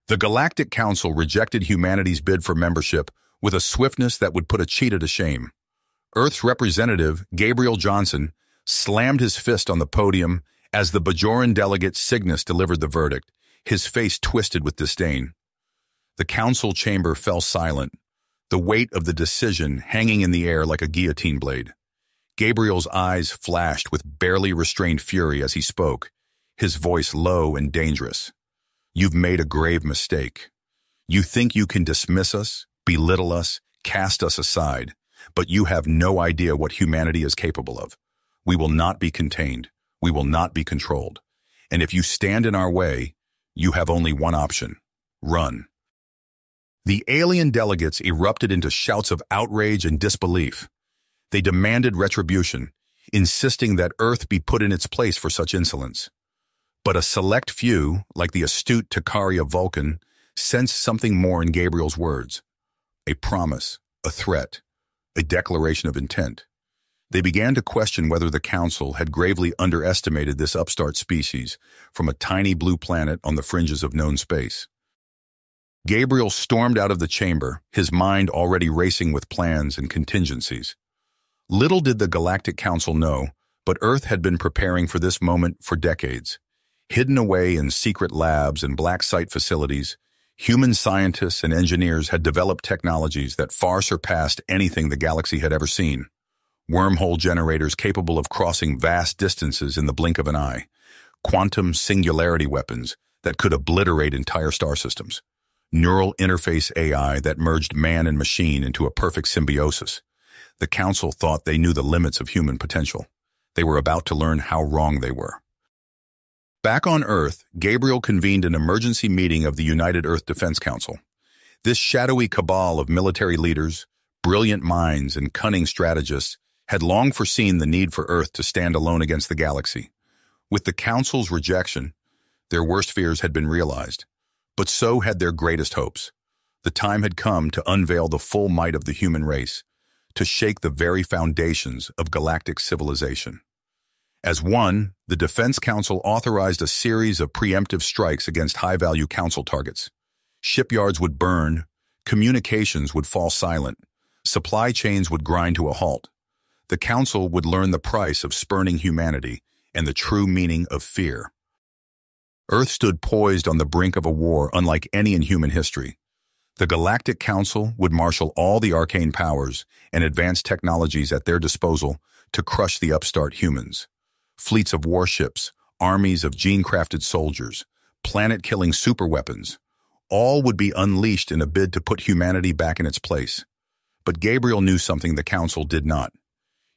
The Galactic Council rejected humanity's bid for membership with a swiftness that would put a cheetah to shame. Earth's representative, Gabriel Johnson, slammed his fist on the podium as the Bajoran delegate Cygnus delivered the verdict, his face twisted with disdain. The council chamber fell silent, the weight of the decision hanging in the air like a guillotine blade. Gabriel's eyes flashed with barely restrained fury as he spoke, his voice low and dangerous. You've made a grave mistake. You think you can dismiss us, belittle us, cast us aside, but you have no idea what humanity is capable of. We will not be contained. We will not be controlled. And if you stand in our way, you have only one option: run. The alien delegates erupted into shouts of outrage and disbelief. They demanded retribution, insisting that Earth be put in its place for such insolence. But a select few, like the astute Takari of Vulcan, sensed something more in Gabriel's words. A promise, a threat, a declaration of intent. They began to question whether the Council had gravely underestimated this upstart species from a tiny blue planet on the fringes of known space. Gabriel stormed out of the chamber, his mind already racing with plans and contingencies. Little did the Galactic Council know, but Earth had been preparing for this moment for decades. Hidden away in secret labs and black site facilities, human scientists and engineers had developed technologies that far surpassed anything the galaxy had ever seen. Wormhole generators capable of crossing vast distances in the blink of an eye, quantum singularity weapons that could obliterate entire star systems, neural interface AI that merged man and machine into a perfect symbiosis. The Council thought they knew the limits of human potential. They were about to learn how wrong they were. Back on Earth, Gabriel convened an emergency meeting of the United Earth Defense Council. This shadowy cabal of military leaders, brilliant minds, and cunning strategists had long foreseen the need for Earth to stand alone against the galaxy. With the Council's rejection, their worst fears had been realized, but so had their greatest hopes. The time had come to unveil the full might of the human race, to shake the very foundations of galactic civilization. As one, the Defense Council authorized a series of preemptive strikes against high-value Council targets. Shipyards would burn, communications would fall silent, supply chains would grind to a halt. The Council would learn the price of spurning humanity and the true meaning of fear. Earth stood poised on the brink of a war unlike any in human history. The Galactic Council would marshal all the arcane powers and advanced technologies at their disposal to crush the upstart humans. Fleets of warships, armies of gene-crafted soldiers, planet-killing superweapons, all would be unleashed in a bid to put humanity back in its place. But Gabriel knew something the Council did not.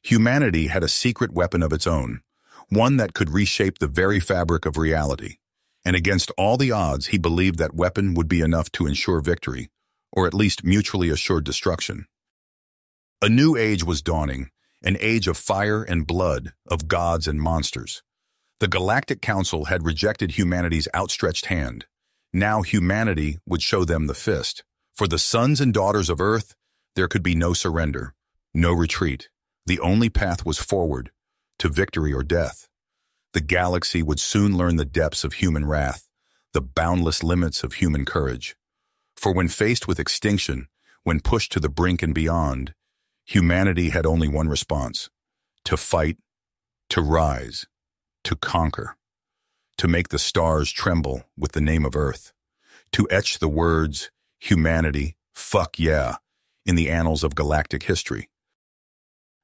Humanity had a secret weapon of its own, one that could reshape the very fabric of reality. And against all the odds, he believed that weapon would be enough to ensure victory, or at least mutually assured destruction. A new age was dawning, an age of fire and blood, of gods and monsters. The Galactic Council had rejected humanity's outstretched hand. Now humanity would show them the fist. For the sons and daughters of Earth, there could be no surrender, no retreat. The only path was forward, to victory or death. The galaxy would soon learn the depths of human wrath, the boundless limits of human courage. For when faced with extinction, when pushed to the brink and beyond, humanity had only one response: to fight, to rise, to conquer, to make the stars tremble with the name of Earth, to etch the words, humanity, fuck yeah, in the annals of galactic history.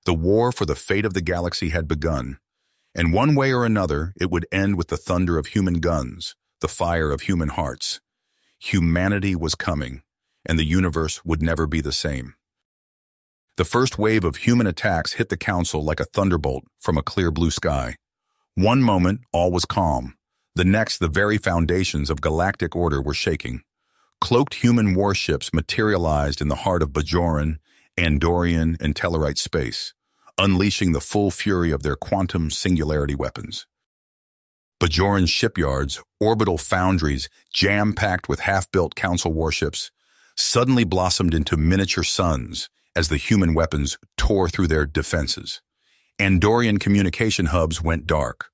The war for the fate of the galaxy had begun, and one way or another it would end with the thunder of human guns, the fire of human hearts. Humanity was coming, and the universe would never be the same. The first wave of human attacks hit the Council like a thunderbolt from a clear blue sky. One moment, all was calm. The next, the very foundations of galactic order were shaking. Cloaked human warships materialized in the heart of Bajoran, Andorian, and Tellarite space, unleashing the full fury of their quantum singularity weapons. Bajoran shipyards, orbital foundries, jam-packed with half-built Council warships, suddenly blossomed into miniature suns as the human weapons tore through their defenses. Andorian communication hubs went dark,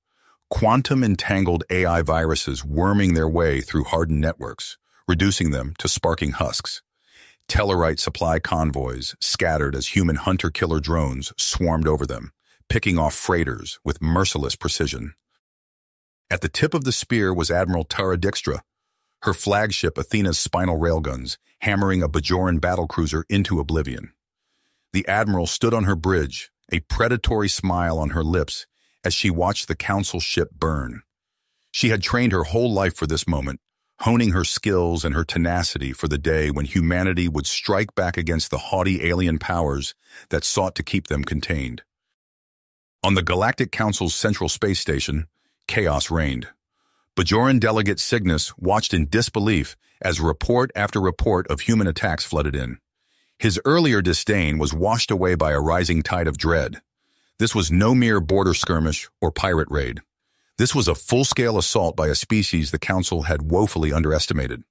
quantum-entangled AI viruses worming their way through hardened networks, reducing them to sparking husks. Tellarite supply convoys scattered as human hunter-killer drones swarmed over them, picking off freighters with merciless precision. At the tip of the spear was Admiral Tara Dijkstra, her flagship Athena's spinal railguns hammering a Bajoran battlecruiser into oblivion. The Admiral stood on her bridge, a predatory smile on her lips as she watched the Council ship burn. She had trained her whole life for this moment, honing her skills and her tenacity for the day when humanity would strike back against the haughty alien powers that sought to keep them contained. On the Galactic Council's central space station, chaos reigned. Bajoran delegate Cygnus watched in disbelief as report after report of human attacks flooded in. His earlier disdain was washed away by a rising tide of dread. This was no mere border skirmish or pirate raid. This was a full-scale assault by a species the Council had woefully underestimated.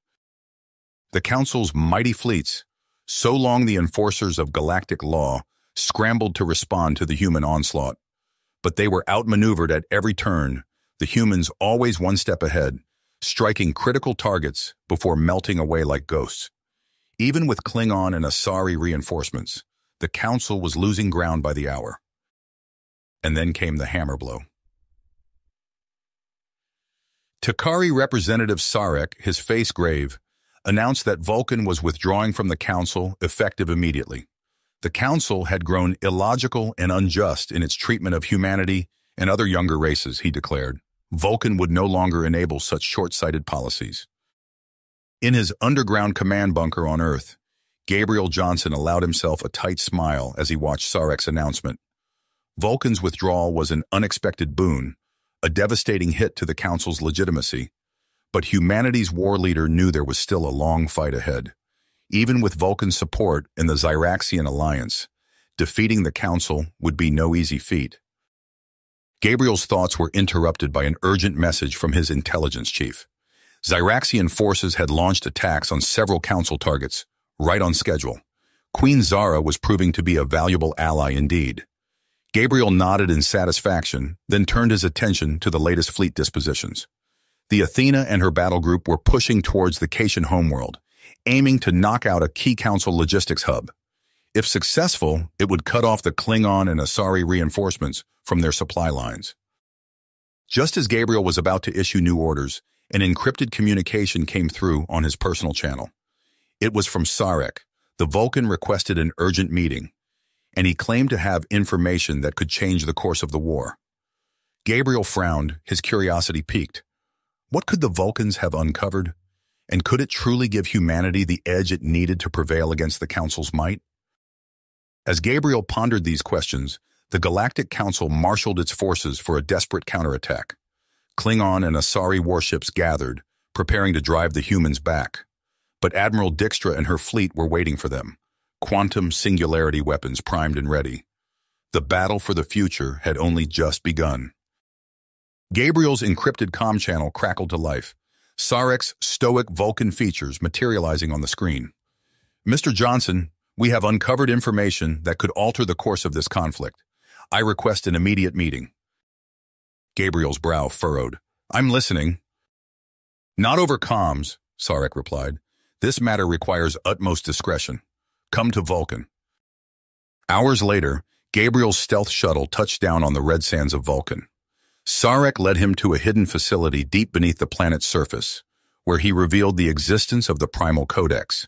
The Council's mighty fleets, so long the enforcers of galactic law, scrambled to respond to the human onslaught. But they were outmaneuvered at every turn, the humans always one step ahead, striking critical targets before melting away like ghosts. Even with Klingon and Asari reinforcements, the Council was losing ground by the hour. And then came the hammer blow. Takari Representative Sarek, his face grave, announced that Vulcan was withdrawing from the Council effective immediately. The Council had grown illogical and unjust in its treatment of humanity and other younger races, he declared. Vulcan would no longer enable such short-sighted policies. In his underground command bunker on Earth, Gabriel Johnson allowed himself a tight smile as he watched Sarek's announcement. Vulcan's withdrawal was an unexpected boon, a devastating hit to the Council's legitimacy, but humanity's war leader knew there was still a long fight ahead. Even with Vulcan's support in the Zyraxian alliance, defeating the Council would be no easy feat. Gabriel's thoughts were interrupted by an urgent message from his intelligence chief. Zyraxian forces had launched attacks on several Council targets, right on schedule. Queen Zara was proving to be a valuable ally indeed. Gabriel nodded in satisfaction, then turned his attention to the latest fleet dispositions. The Athena and her battle group were pushing towards the Cation homeworld, aiming to knock out a key Council logistics hub. If successful, it would cut off the Klingon and Asari reinforcements from their supply lines. Just as Gabriel was about to issue new orders, an encrypted communication came through on his personal channel. It was from Sarek. The Vulcan requested an urgent meeting, and he claimed to have information that could change the course of the war. Gabriel frowned, his curiosity piqued. What could the Vulcans have uncovered? And could it truly give humanity the edge it needed to prevail against the Council's might? As Gabriel pondered these questions, the Galactic Council marshaled its forces for a desperate counterattack. Klingon and Asari warships gathered, preparing to drive the humans back. But Admiral Dijkstra and her fleet were waiting for them, quantum singularity weapons primed and ready. The battle for the future had only just begun. Gabriel's encrypted comm channel crackled to life, Sarek's stoic Vulcan features materializing on the screen. Mr. Johnson, we have uncovered information that could alter the course of this conflict. I request an immediate meeting. Gabriel's brow furrowed. I'm listening. Not over comms, Sarek replied. This matter requires utmost discretion. Come to Vulcan. Hours later, Gabriel's stealth shuttle touched down on the red sands of Vulcan. Sarek led him to a hidden facility deep beneath the planet's surface, where he revealed the existence of the Primal Codex,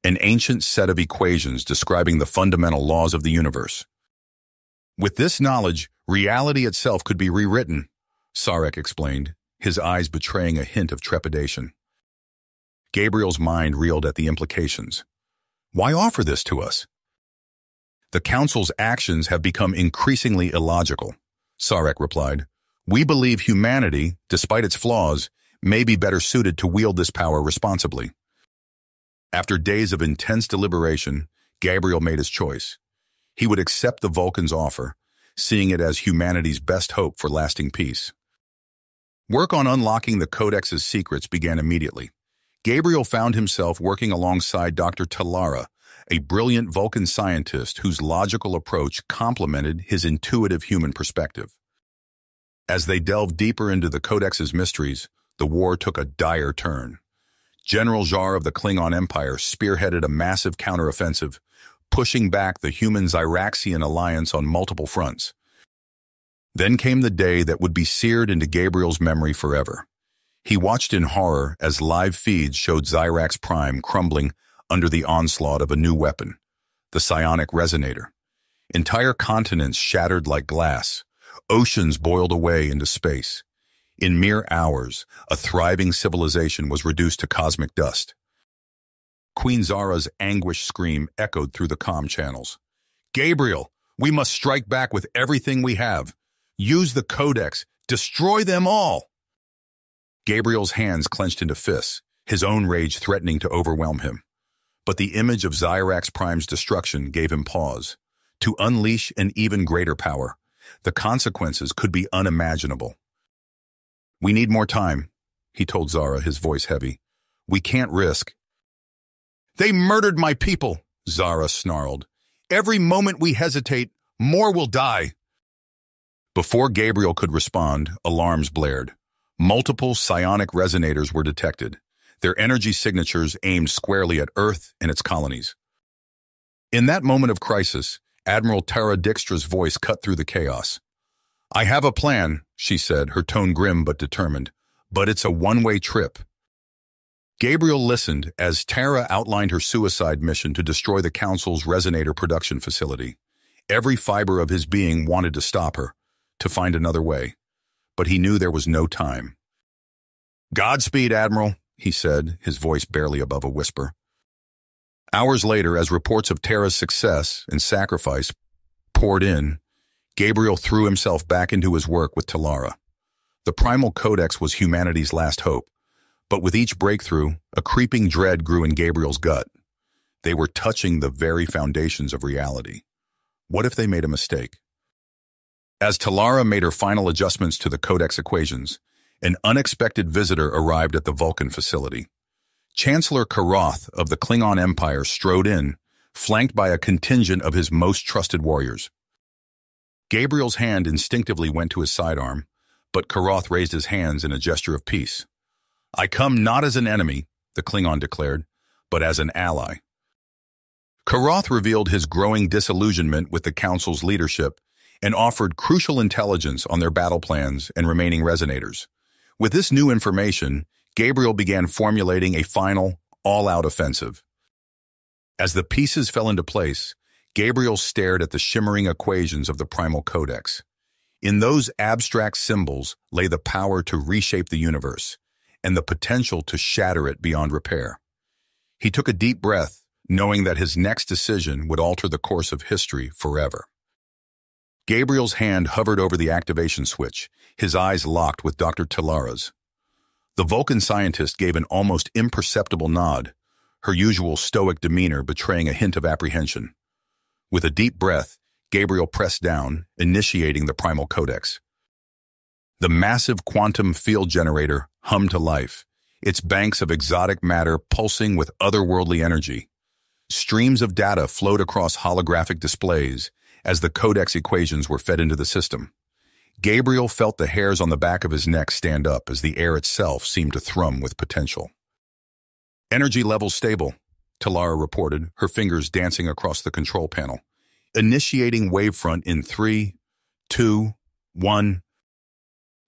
an ancient set of equations describing the fundamental laws of the universe. With this knowledge, reality itself could be rewritten, Sarek explained, his eyes betraying a hint of trepidation. Gabriel's mind reeled at the implications. Why offer this to us? The Council's actions have become increasingly illogical, Sarek replied. We believe humanity, despite its flaws, may be better suited to wield this power responsibly. After days of intense deliberation, Gabriel made his choice. He would accept the Vulcan's offer, seeing it as humanity's best hope for lasting peace. Work on unlocking the Codex's secrets began immediately. Gabriel found himself working alongside Dr. Talara, a brilliant Vulcan scientist whose logical approach complemented his intuitive human perspective. As they delved deeper into the Codex's mysteries, the war took a dire turn. General Zhar of the Klingon Empire spearheaded a massive counteroffensive, pushing back the human Zyraxian alliance on multiple fronts. Then came the day that would be seared into Gabriel's memory forever. He watched in horror as live feeds showed Zyrax Prime crumbling under the onslaught of a new weapon, the psionic resonator. Entire continents shattered like glass. Oceans boiled away into space. In mere hours, a thriving civilization was reduced to cosmic dust. Queen Zara's anguished scream echoed through the comm channels. "Gabriel, we must strike back with everything we have. Use the Codex. Destroy them all!" Gabriel's hands clenched into fists, his own rage threatening to overwhelm him. But the image of Zyrax Prime's destruction gave him pause. To unleash an even greater power, the consequences could be unimaginable. "We need more time," he told Zara, his voice heavy. "We can't risk." "They murdered my people," Zara snarled. "Every moment we hesitate, more will die." Before Gabriel could respond, alarms blared. Multiple psionic resonators were detected, their energy signatures aimed squarely at Earth and its colonies. In that moment of crisis, Admiral Tara Dijkstra's voice cut through the chaos. "I have a plan," she said, her tone grim but determined, "but it's a one-way trip." Gabriel listened as Tara outlined her suicide mission to destroy the Council's resonator production facility. Every fiber of his being wanted to stop her, to find another way. But he knew there was no time. "Godspeed, Admiral," he said, his voice barely above a whisper. Hours later, as reports of Tara's success and sacrifice poured in, Gabriel threw himself back into his work with Talara. The Primal Codex was humanity's last hope, but with each breakthrough, a creeping dread grew in Gabriel's gut. They were touching the very foundations of reality. What if they made a mistake? As Talara made her final adjustments to the Codex equations, an unexpected visitor arrived at the Vulcan facility. Chancellor Karoth of the Klingon Empire strode in, flanked by a contingent of his most trusted warriors. Gabriel's hand instinctively went to his sidearm, but Karoth raised his hands in a gesture of peace. "I come not as an enemy," the Klingon declared, "but as an ally." Karoth revealed his growing disillusionment with the Council's leadership and offered crucial intelligence on their battle plans and remaining resonators. With this new information, Gabriel began formulating a final, all-out offensive. As the pieces fell into place, Gabriel stared at the shimmering equations of the Primal Codex. In those abstract symbols lay the power to reshape the universe and the potential to shatter it beyond repair. He took a deep breath, knowing that his next decision would alter the course of history forever. Gabriel's hand hovered over the activation switch, his eyes locked with Dr. Talara's. The Vulcan scientist gave an almost imperceptible nod, her usual stoic demeanor betraying a hint of apprehension. With a deep breath, Gabriel pressed down, initiating the Primal Codex. The massive quantum field generator hummed to life, its banks of exotic matter pulsing with otherworldly energy. Streams of data flowed across holographic displays as the Codex equations were fed into the system. Gabriel felt the hairs on the back of his neck stand up as the air itself seemed to thrum with potential. "Energy levels stable," Talara reported, her fingers dancing across the control panel. "Initiating wavefront in 3, 2, 1.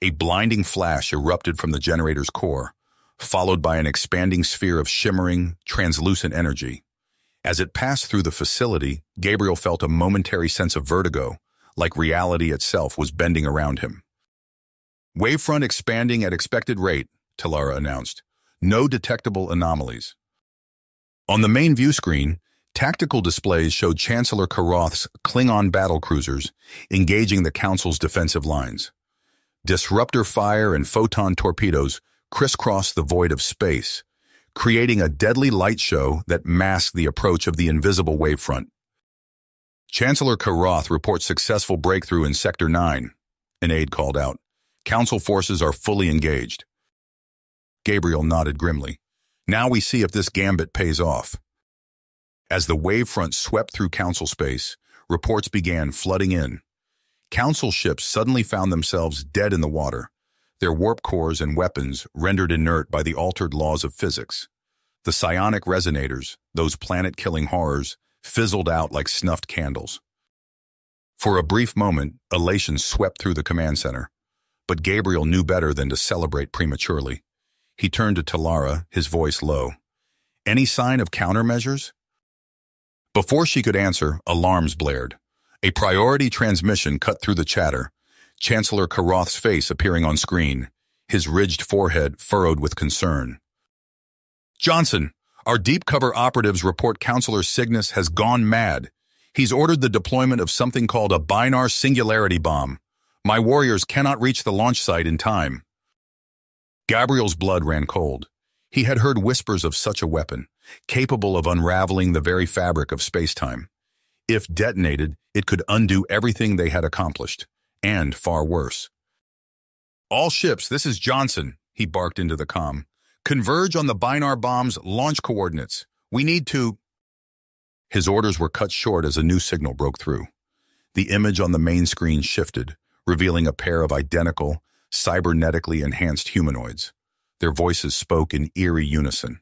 A blinding flash erupted from the generator's core, followed by an expanding sphere of shimmering, translucent energy. As it passed through the facility, Gabriel felt a momentary sense of vertigo, like reality itself was bending around him. "Wavefront expanding at expected rate," Talara announced. "No detectable anomalies." On the main view screen, tactical displays showed Chancellor Karoth's Klingon battlecruisers engaging the Council's defensive lines. Disruptor fire and photon torpedoes crisscrossed the void of space, creating a deadly light show that masked the approach of the invisible wavefront. "Chancellor Karoth reports successful breakthrough in Sector 9, an aide called out. "Council forces are fully engaged." Gabriel nodded grimly. Now we see if this gambit pays off. As the wavefront swept through Council space, reports began flooding in. Council ships suddenly found themselves dead in the water, their warp cores and weapons rendered inert by the altered laws of physics. The psionic resonators, those planet-killing horrors, fizzled out like snuffed candles. For a brief moment, elation swept through the command center. But Gabriel knew better than to celebrate prematurely. He turned to Talara, his voice low. "Any sign of countermeasures?" Before she could answer, alarms blared. A priority transmission cut through the chatter, Chancellor Karoth's face appearing on screen, his ridged forehead furrowed with concern. "Johnson, our deep cover operatives report Counselor Cygnus has gone mad. He's ordered the deployment of something called a Binar Singularity Bomb. My warriors cannot reach the launch site in time." Gabriel's blood ran cold. He had heard whispers of such a weapon, capable of unraveling the very fabric of space-time. If detonated, it could undo everything they had accomplished, and far worse. "All ships, this is Johnson," he barked into the comm. "Converge on the Binar bomb's launch coordinates. We need to—" His orders were cut short as a new signal broke through. The image on the main screen shifted, revealing a pair of identical, cybernetically enhanced humanoids. Their voices spoke in eerie unison.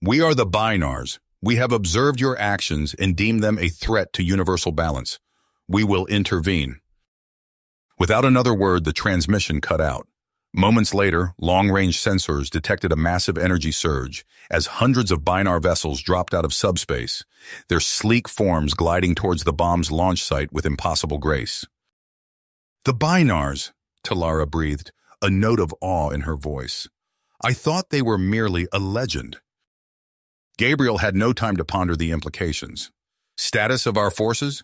"We are the Binars. We have observed your actions and deemed them a threat to universal balance. We will intervene." Without another word, the transmission cut out. Moments later, long-range sensors detected a massive energy surge as hundreds of Binar vessels dropped out of subspace, their sleek forms gliding towards the bomb's launch site with impossible grace. "The Binars," Talara breathed, a note of awe in her voice. "I thought they were merely a legend." Gabriel had no time to ponder the implications. "Status of our forces?"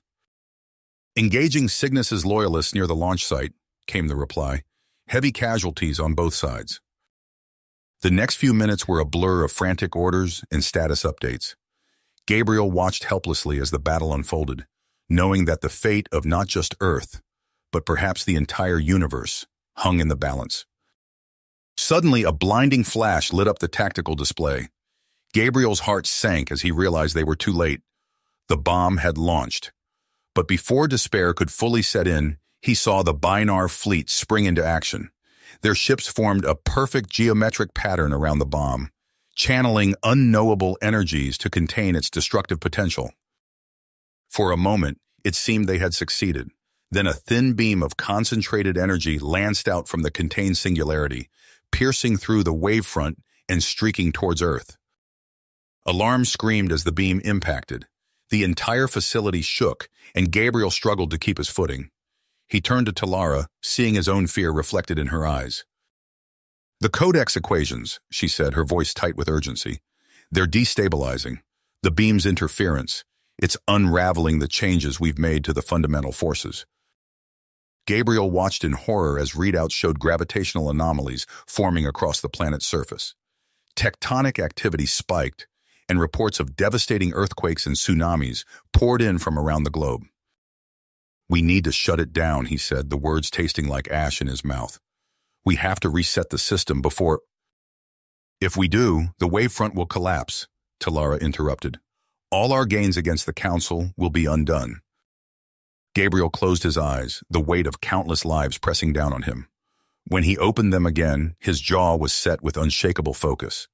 "Engaging Cygnus's loyalists near the launch site," came the reply. "Heavy casualties on both sides." The next few minutes were a blur of frantic orders and status updates. Gabriel watched helplessly as the battle unfolded, knowing that the fate of not just Earth, but perhaps the entire universe, hung in the balance. Suddenly, a blinding flash lit up the tactical display. Gabriel's heart sank as he realized they were too late. The bomb had launched. But before despair could fully set in, he saw the Binar fleet spring into action. Their ships formed a perfect geometric pattern around the bomb, channeling unknowable energies to contain its destructive potential. For a moment, it seemed they had succeeded. Then a thin beam of concentrated energy lanced out from the contained singularity, piercing through the wavefront and streaking towards Earth. Alarms screamed as the beam impacted. The entire facility shook, and Gabriel struggled to keep his footing. He turned to Talara, seeing his own fear reflected in her eyes. "The Codex equations," she said, her voice tight with urgency. "They're destabilizing. The beam's interference. It's unraveling the changes we've made to the fundamental forces." Gabriel watched in horror as readouts showed gravitational anomalies forming across the planet's surface. Tectonic activity spiked, and reports of devastating earthquakes and tsunamis poured in from around the globe. "We need to shut it down," he said, the words tasting like ash in his mouth. "We have to reset the system before—" "If we do, the wavefront will collapse," Talara interrupted. "All our gains against the Council will be undone." Gabriel closed his eyes, the weight of countless lives pressing down on him. When he opened them again, his jaw was set with unshakable focus.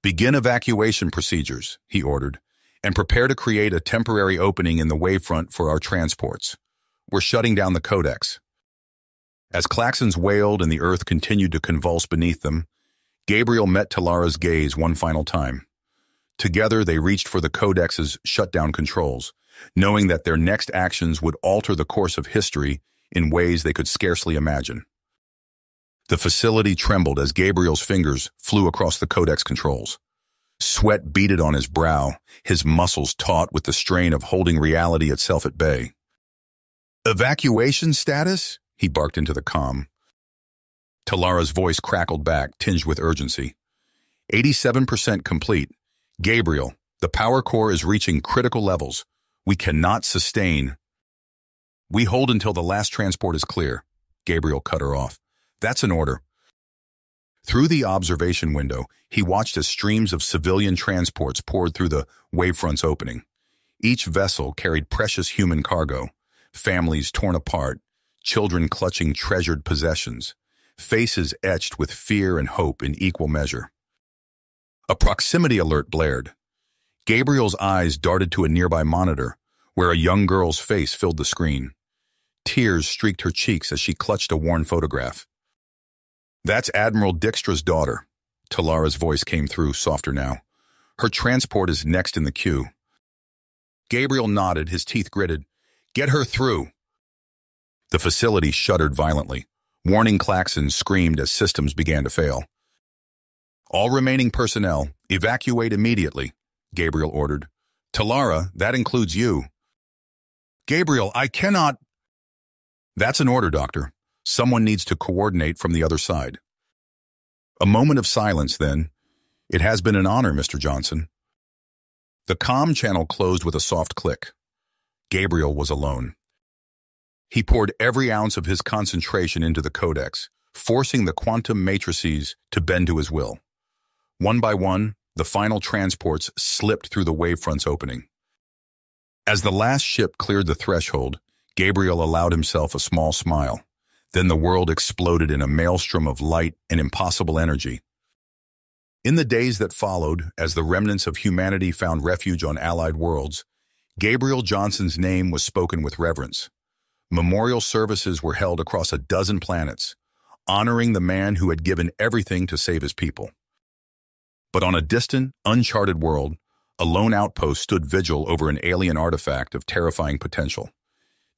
"Begin evacuation procedures," he ordered, "and prepare to create a temporary opening in the wavefront for our transports. We're shutting down the Codex." As klaxons wailed and the earth continued to convulse beneath them, Gabriel met Talara's gaze one final time. Together, they reached for the Codex's shutdown controls, knowing that their next actions would alter the course of history in ways they could scarcely imagine. The facility trembled as Gabriel's fingers flew across the Codex controls. Sweat beaded on his brow, his muscles taut with the strain of holding reality itself at bay. "Evacuation status?" he barked into the comm. Talara's voice crackled back, tinged with urgency. 87% complete. Gabriel, the power core is reaching critical levels. We cannot sustain. "We hold until the last transport is clear," Gabriel cut her off. "That's an order." Through the observation window, he watched as streams of civilian transports poured through the wavefront's opening. Each vessel carried precious human cargo, families torn apart, children clutching treasured possessions, faces etched with fear and hope in equal measure. A proximity alert blared. Gabriel's eyes darted to a nearby monitor, where a young girl's face filled the screen. Tears streaked her cheeks as she clutched a worn photograph. "That's Admiral Dijkstra's daughter." Talara's voice came through, softer now. "Her transport is next in the queue." Gabriel nodded, his teeth gritted. "Get her through." The facility shuddered violently. Warning klaxons screamed as systems began to fail. "All remaining personnel, evacuate immediately," Gabriel ordered. "Talara, that includes you." "Gabriel, I cannot—" "That's an order, Doctor. Someone needs to coordinate from the other side." A moment of silence, then. "It has been an honor, Mr. Johnson." The comm channel closed with a soft click. Gabriel was alone. He poured every ounce of his concentration into the codex, forcing the quantum matrices to bend to his will. One by one, the final transports slipped through the wavefront's opening. As the last ship cleared the threshold, Gabriel allowed himself a small smile. Then the world exploded in a maelstrom of light and impossible energy. In the days that followed, as the remnants of humanity found refuge on allied worlds, Gabriel Johnson's name was spoken with reverence. Memorial services were held across a dozen planets, honoring the man who had given everything to save his people. But on a distant, uncharted world, a lone outpost stood vigil over an alien artifact of terrifying potential.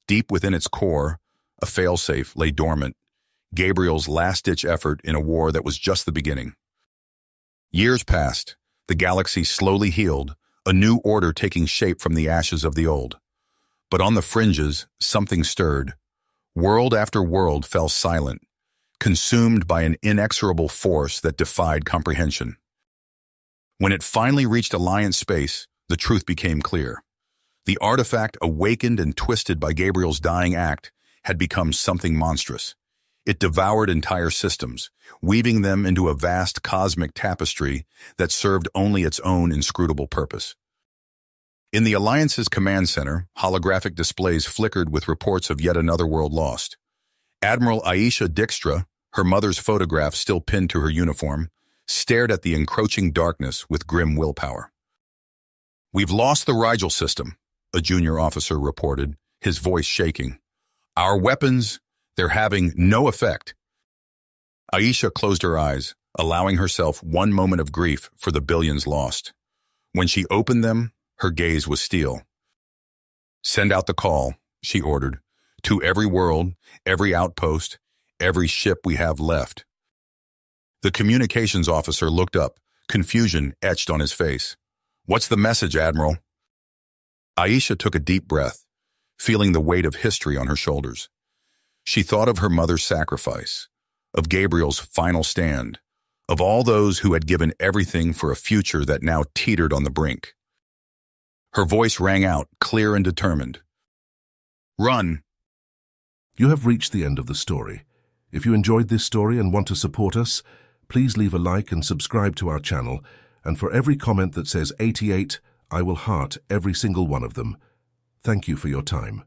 Deep within its core, a failsafe lay dormant, Gabriel's last-ditch effort in a war that was just the beginning. Years passed, the galaxy slowly healed, a new order taking shape from the ashes of the old. But on the fringes, something stirred. World after world fell silent, consumed by an inexorable force that defied comprehension. When it finally reached Alliance space, the truth became clear. The artifact, awakened and twisted by Gabriel's dying act, had become something monstrous. It devoured entire systems, weaving them into a vast cosmic tapestry that served only its own inscrutable purpose. In the Alliance's command center, holographic displays flickered with reports of yet another world lost. Admiral Aisha Dijkstra, her mother's photograph still pinned to her uniform, stared at the encroaching darkness with grim willpower. "We've lost the Rigel system," a junior officer reported, his voice shaking. "Our weapons, they're having no effect." Aisha closed her eyes, allowing herself one moment of grief for the billions lost. When she opened them, her gaze was steel. "Send out the call," she ordered, "to every world, every outpost, every ship we have left." The communications officer looked up, confusion etched on his face. "What's the message, Admiral?" Aisha took a deep breath, feeling the weight of history on her shoulders. She thought of her mother's sacrifice, of Gabriel's final stand, of all those who had given everything for a future that now teetered on the brink. Her voice rang out, clear and determined. "Run!" You have reached the end of the story. If you enjoyed this story and want to support us, please leave a like and subscribe to our channel, and for every comment that says 88, I will heart every single one of them. Thank you for your time.